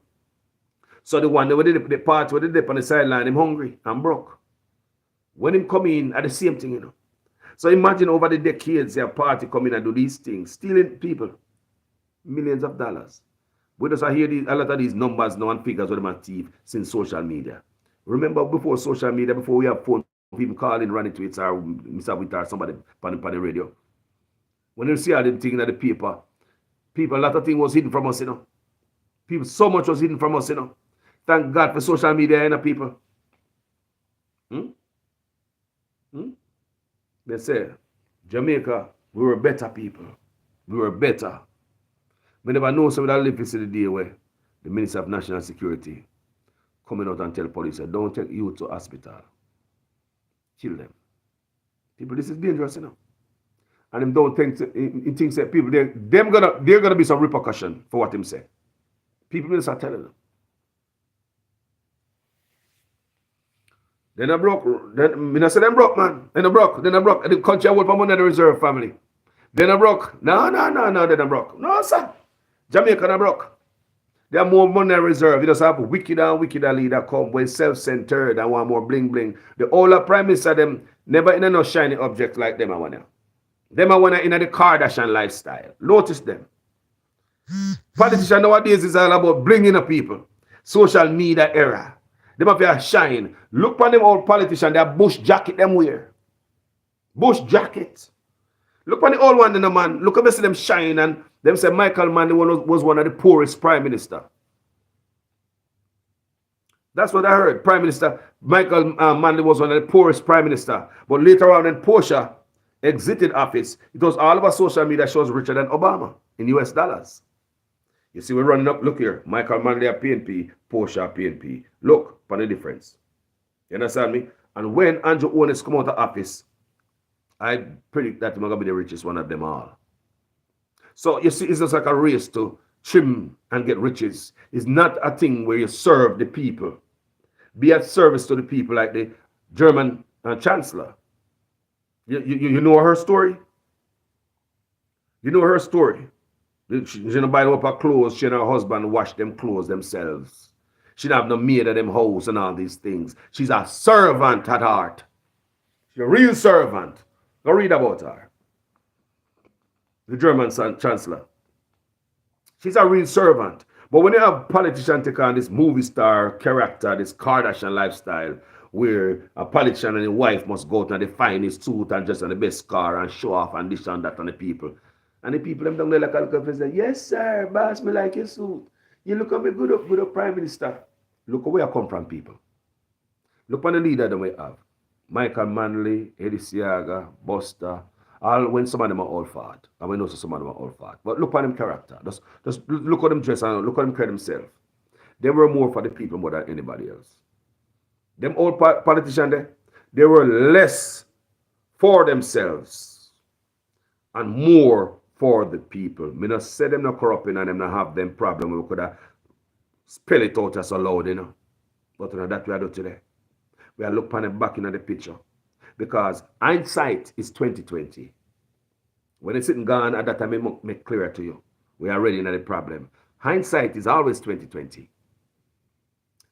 Speaker 1: So the one that did the part where they dip on the sideline, him hungry and broke. When him come in, at the same thing, you know. So imagine over the decades, a party come in and do these things, stealing people, millions of dollars. We just hear a lot of these numbers now and figures with them at thief since social media. Remember before social media, before we have phone, people calling, running to it, or Mr. Witt or somebody on the radio. When you see all the things in the paper, people, a lot of things was hidden from us, you know. People, so much was hidden from us, you know. Thank God for social media, you know, people. They say, Jamaica, we were better people. We were better. We never know some of that live to the day where the Minister of National Security coming out and tell police, don't take you to hospital. Kill them. People, this is dangerous, you know. And him don't think, he thinks that people, they're gonna be some repercussion for what him say. People will start telling them. Then I broke. Then I said them broke, man. Then I broke. The country I work for money in the reserve family. Then I broke. No. Then I broke. No, sir. Jamaica I broke. They have more money in reserve. You just have wickeder leader come when self-centered and want more bling bling. The older prime minister them never in no shiny object like them I wanna. Them I wanna in the Kardashian lifestyle. Notice them. Politician nowadays is all about bringing up people. Social media era. Them have to shine. Look on them old politicians, they have bush jacket them wear. Bush jacket. Look on the old one, the man. Look at them see them shine and them say Michael Manley was one of the poorest prime minister. That's what I heard. Prime Minister Michael Manley was one of the poorest prime minister. But later on when Portia exited office, it was all over social media shows richer than Obama in US dollars. You see, we're running up. Look here. Michael Manley at PNP, Portia PNP. Look for the difference. You understand me? And when Andrew Holness come out of office, I predict that he's going to be the richest one of them all. So you see, it's just like a race to trim and get riches. It's not a thing where you serve the people. Be at service to the people like the German chancellor. You know her story? You know her story? She don't buy up her clothes. She and her husband wash them clothes themselves. She don't have no maid at them house and all these things. She's a servant at heart. She's a real servant. Go read about her. The German chancellor. She's a real servant. But when you have politicians take on this movie star character, this Kardashian lifestyle, where a politician and his wife must go to the finest suit and just on the best car and show off and this and that on the people. And the people them down there like a say, yes, sir, boss, me like your suit. You look at me good prime minister. Look where I come from, people. Look on the leader that we have. Michael Manley, Eddie Siaga, Buster, all when some of them are all fat. And we know some of them are all fat. But look at them character. Just look at them dress and look at them carry themselves. They were more for the people more than anybody else. Them old politicians, they were less for themselves and more for the people. Me not say them not corrupting and them not have them problem. We could have spell it out as so loud, you know. But you know, that we are doing today. We are looking them back into the picture. Because hindsight is 2020. When it's sitting gone, at that time it make clearer to you. We are ready in the problem. Hindsight is always 2020.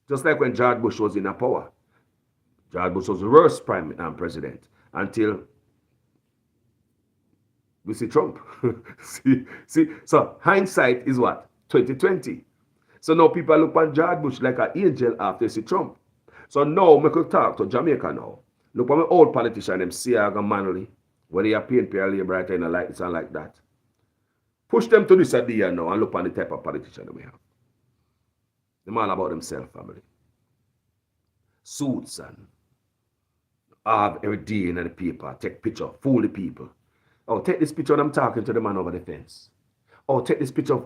Speaker 1: Just like when George Bush was in power. George Bush was the worst president until we see Trump. see, so hindsight is what? 2020. So now people look at George Bush like an angel after see Trump. So now we could talk to Jamaica now. Look at my old politician, them Siaga Manley, where they are PNP or Labour, and like it's like that. Push them to this idea now and look at the type of politician that we have. Them all about themselves, family. Suits and have every day in the paper, take picture, fool the people. Oh, take this picture and I'm talking to the man over the fence. Oh, take this picture.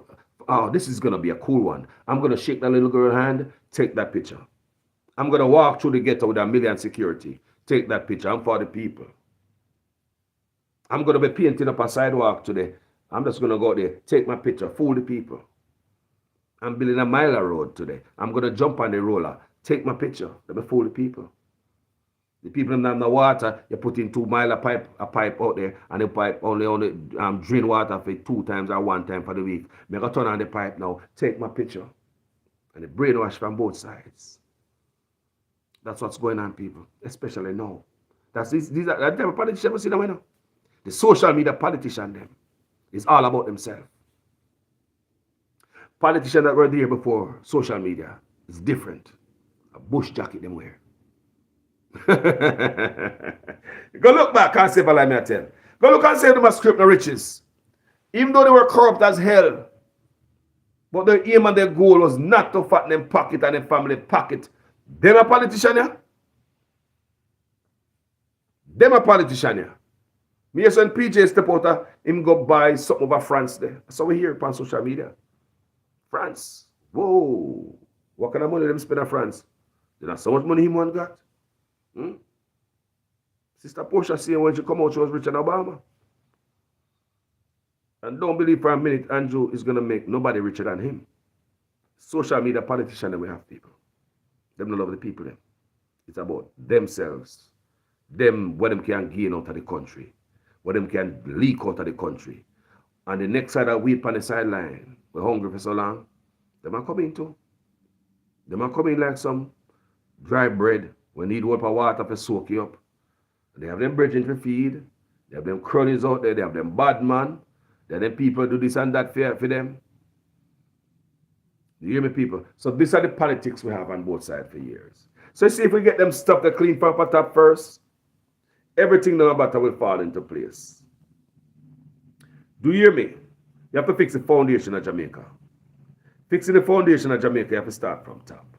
Speaker 1: Oh, this is going to be a cool one. I'm going to shake that little girl's hand, take that picture. I'm going to walk through the ghetto with 1 million security. Take that picture. I'm for the people. I'm going to be painting up a sidewalk today. I'm just going to go there, take my picture, fool the people. I'm building a mile of road today. I'm going to jump on the roller, take my picture. Let me fool the people. The people in the water, you put in 2 mile a pipe out there, and the pipe only drain water for 2 times or 1 time for the week. I'm going to turn on the pipe now, take my picture. And the brainwash from both sides. That's what's going on, people, especially now. These are the type of politicians we see them now. The social media politician them. It's all about themselves. Politicians that were there before social media is different. A bush jacket them wear. Go look back and say, like me I tell. Go look and say them a script no riches. Even though they were corrupt as hell. But their aim and their goal was not to fatten them pocket and their family pocket. Them a politician, yeah? Them a politician, yeah? Me yes when PJ step out, him go buy something over France there. So we hear it on social media. France. Whoa. What kind of money them spend on France? There's not so much money him one got. Sister Portia saying when she come out, she was richer than Obama. And don't believe for a minute Andrew is going to make nobody richer than him. Social media politician that we have, people. Them don't love the people them. It's about themselves. Them, what them can gain out of the country. What them can leak out of the country. And the next side that we on the sideline, we're hungry for so long, them are coming too. Them are coming like some dry bread. We need water to soak you up. They have them bridging to feed. They have them cronies out there. They have them bad man. Then them people do this and that for them. You hear me, people? So these are the politics we have on both sides for years. So see if we get them stuff to clean from up top first, everything no matter will fall into place. Do you hear me? You have to fix the foundation of Jamaica. Fixing the foundation of Jamaica, you have to start from top.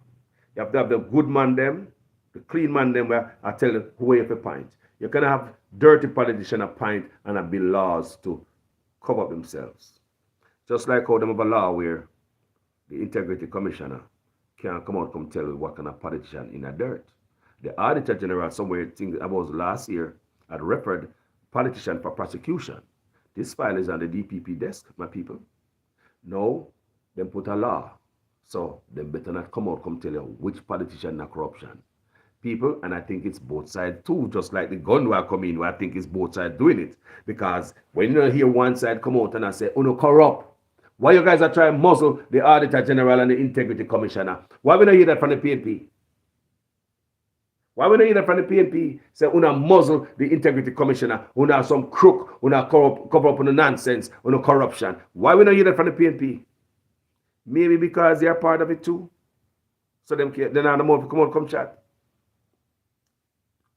Speaker 1: You have to have the good man them, the clean man them where I tell you who you have to pint. You can have dirty politician a pint and a bill laws to cover up themselves. Just like how them have a law where the integrity commissioner can't come out come tell what kind of politician in a dirt. The auditor general somewhere think about last year had referred politician for prosecution. This file is on the DPP desk, my people. No, them put a law. So them better not come out come tell you which politician na corruption. People, and I think it's both sides too, just like the gun war come in, where I think it's both sides doing it. Because when you hear one side come out and I say, no corrupt, why you guys are trying to muzzle the Auditor General and the Integrity Commissioner? Why we not hear that from the PNP? Why we not hear that from the PNP? Say, una muzzle the Integrity Commissioner, una some crook, una cover up on the nonsense, una corruption. Why we not hear that from the PNP? Maybe because they are part of it too. So them then are the more come chat.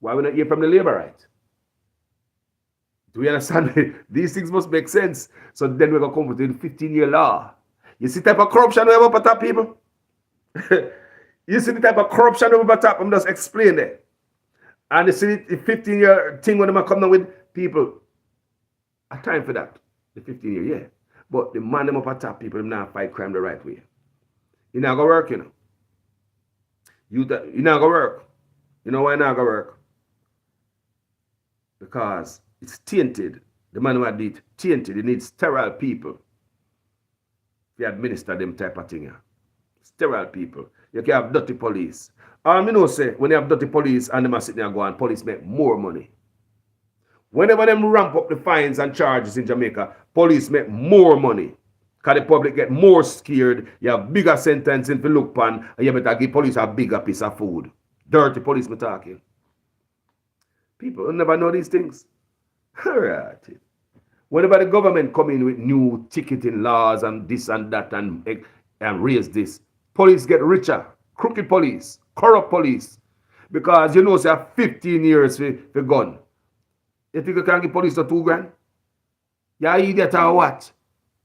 Speaker 1: Why we not hear from the labor right? Do we understand? These things must make sense. So then we're going to come with the 15-year law. You see the type of corruption we have up at top, people? You see the type of corruption we have up at top? I'm just explaining it. And you see the 15-year thing when they come down with people. A time for that. The 15-year, yeah. But the man them up at top, people, them not fight crime the right way. You not going to work, you know. You not going to work. You know why not going to work? Because it's tainted. The man who had it tainted. It needs sterile people. If you administer them type of thing. Sterile people. You can have dirty police. You know, say, when you have dirty police and them are sitting there going, police make more money. Whenever them ramp up the fines and charges in Jamaica, police make more money. Because the public get more scared. You have bigger sentencing to look upon, and you better give police a bigger piece of food. Dirty police, me talking. People never know these things. Right. Whenever the government come in with new ticketing laws and this and that and raise this, police get richer. Crooked police, corrupt police. Because you know, say 15 years for gun. You think you can give police to $2,000? You idiot or what?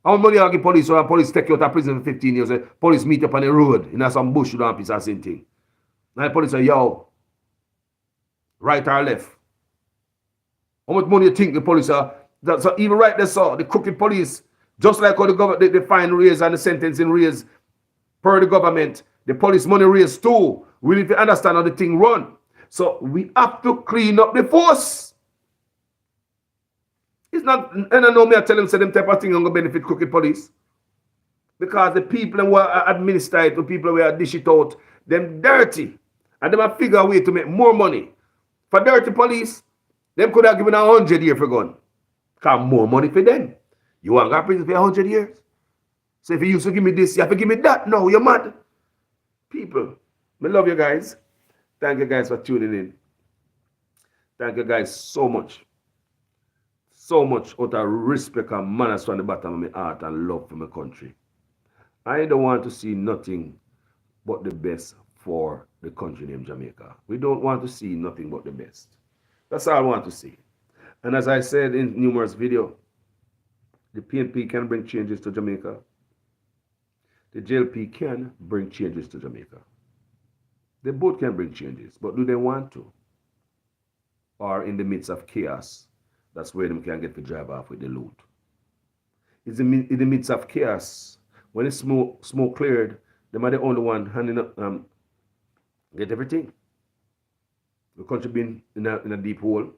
Speaker 1: How much money you give police or police take you out of prison for 15 years? Police meet up on the road in some bush, you don't piece of same thing. Now the police say, yo, right or left? How much money you think the police are? So even right there, so the crooked police, just like how the government, the fine raise and the sentencing raise per the government, the police money raise too. We need to understand how the thing run. So we have to clean up the force. It's not, and I know me I tell them say them type of thing are going to benefit crooked police. Because the people who are administer it, the people who are dish it out, them dirty. And them have figure a way to make more money. For dirty police, them could have given 100 years for gun. Because more money for them. You want to go to prison for 100 years? So if you used to give me this, you have to give me that. No, you're mad. People, I love you guys. Thank you guys for tuning in. Thank you guys so much. So much out of respect and manners from the bottom of my heart and love for my country. I don't want to see nothing but the best for the country named Jamaica. We don't want to see nothing but the best. That's all I want to see. And as I said in numerous videos, the PNP can bring changes to Jamaica. The JLP can bring changes to Jamaica. They both can bring changes, but do they want to? Or in the midst of chaos, that's where them can get to drive off with the loot. It's in the midst of chaos. When the smoke cleared, them are the only one handing up, get everything. The country been in a deep hole.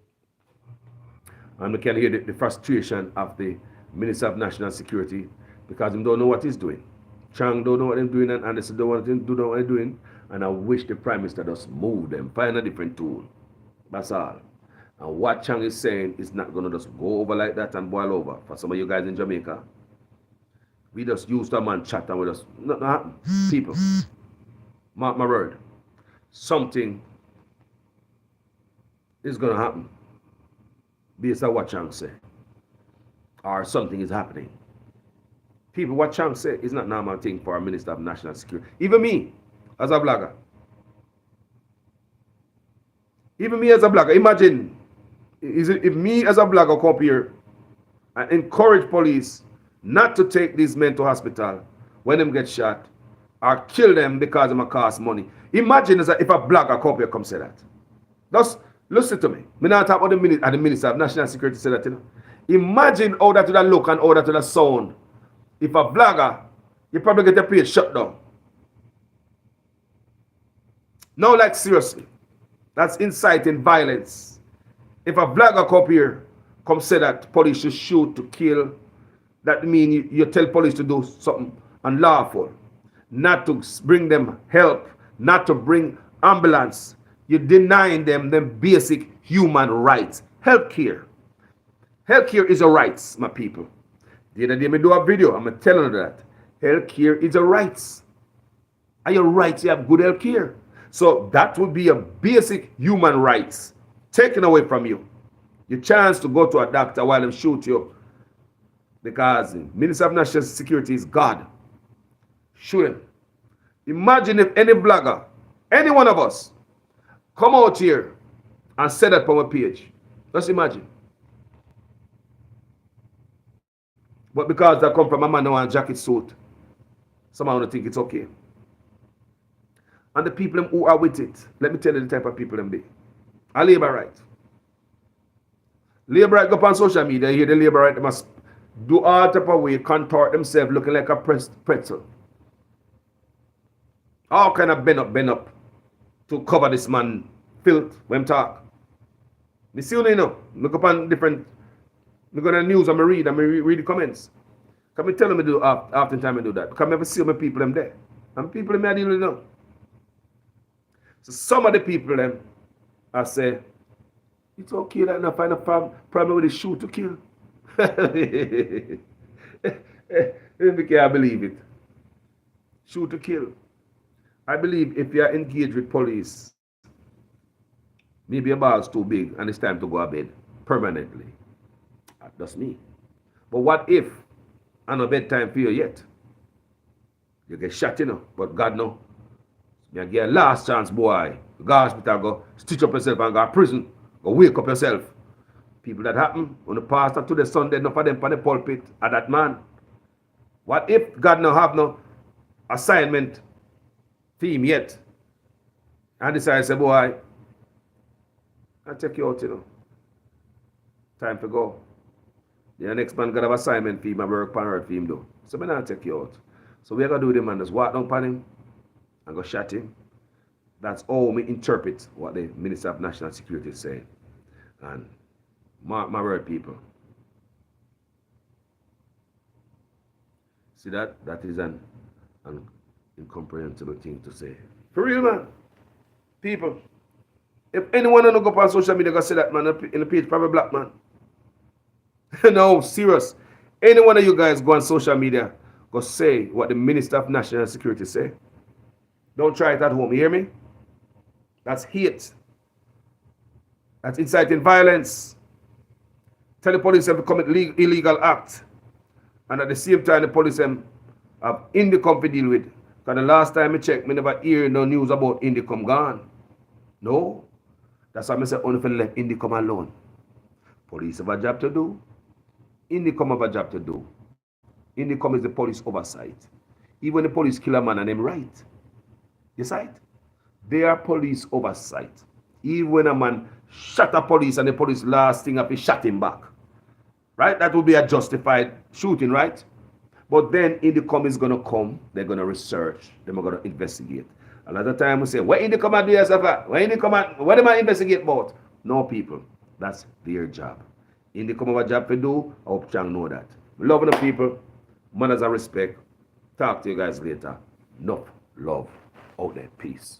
Speaker 1: And we can hear the frustration of the Minister of National Security because he don't know what he's doing. Chang don't know what they're doing, and Anderson don't know what they're doing. And I wish the Prime Minister just move them, find a different tool. That's all. And what Chang is saying is not going to just go over like that and boil over. For some of you guys in Jamaica, we just used to man chat and we just, nothing happen. People, mark my word, something is going to happen based on what Chang say. Or something is happening. People, what Chang say is not normal thing for a Minister of National Security. Even me, as a blogger. Even me as a blogger. Imagine, if me as a blogger come up here and encourage police not to take these men to hospital when them get shot or kill them because them cost money. Imagine if a blogger come up here come say that. Just listen to me. Me not talk about the Minister of National Security say that, you know. Imagine how that would look and how that would sound. If a blogger, you probably get your page shut down. No, like seriously. That's inciting violence. If a blogger come up here, come say that police should shoot to kill, that means you tell police to do something unlawful. Not to bring them help, not to bring ambulance. You're denying them basic human rights. Healthcare. Healthcare is a right, my people. The other day, I do a video, I'm telling you that. Healthcare is a right. Are your rights to have good healthcare? So that would be a basic human rights taken away from you. Your chance to go to a doctor while they shoot you. Because the Minister of National Security is God. Shoot him. Imagine if any blogger, any one of us, come out here and say that on a page. Just imagine. But because that come from a man who wants a jacket suit, somehow don't think it's okay. And the people who are with it, let me tell you the type of people them be. A labor right. Labor right go up on social media, you hear the labor right, they must do all type of way, contort themselves looking like a pretzel. All kind of bend up to cover this man filth when talk. Me see you know, look up on different, look on the news and I read the comments. Can me tell them to do oftentimes I do that. Because I never see my people them there. And people them I deal with know. So some of the people them I say, it's okay that I find a problem with the shoot to kill. I believe it. Shoot to kill. I believe if you are engaged with police, maybe your ball's too big and it's time to go to bed permanently. That's me. But what if I no bedtime for you yet? You get shot, you know, but God know. You get a last chance, boy. Go to hospital, go stitch up yourself and go to prison. Go wake up yourself. People that happen when the pastor to the Sunday, enough of them on the pulpit are that man. What if God no have no assignment theme yet? And decide say, boy, I'll check you out, you know. Time to go. The next man got an assignment for him, I work on earth for him though. So I'm not take you out. So we are gonna do the man just walk down upon him and go shot him. That's all we interpret what the Minister of National Security is saying. And mark my word, people. See that? That is an incomprehensible thing to say. For real, man. People. If anyone don't go up on social media go say that man in the page, probably black man. No, serious. Any one of you guys go on social media, go say what the Minister of National Security say. Don't try it at home. You hear me? That's hate. That's inciting violence. Tell the police to commit illegal act. And at the same time, the police have Indicom to deal with. Because the last time I checked, I never hear no news about Indicom gone. No. That's why I say only for let Indicom alone. Police have a job to do. Indicom have a job to do. Indicom is the police oversight. Even the police kill a man and them right. You see it? They are police oversight. Even when a man shot a police and the police last thing up is shot him back. Right? That would be a justified shooting, right? But then Indicom is going to come. They're going to research. They're going to investigate. A lot of time we say, what Indicom do yourself at? What am I investigate about? No, people. That's their job. Indicom have a job to do. I hope Chang know that. Loving the people. Manners and respect. Talk to you guys later. Enough love out there. Peace.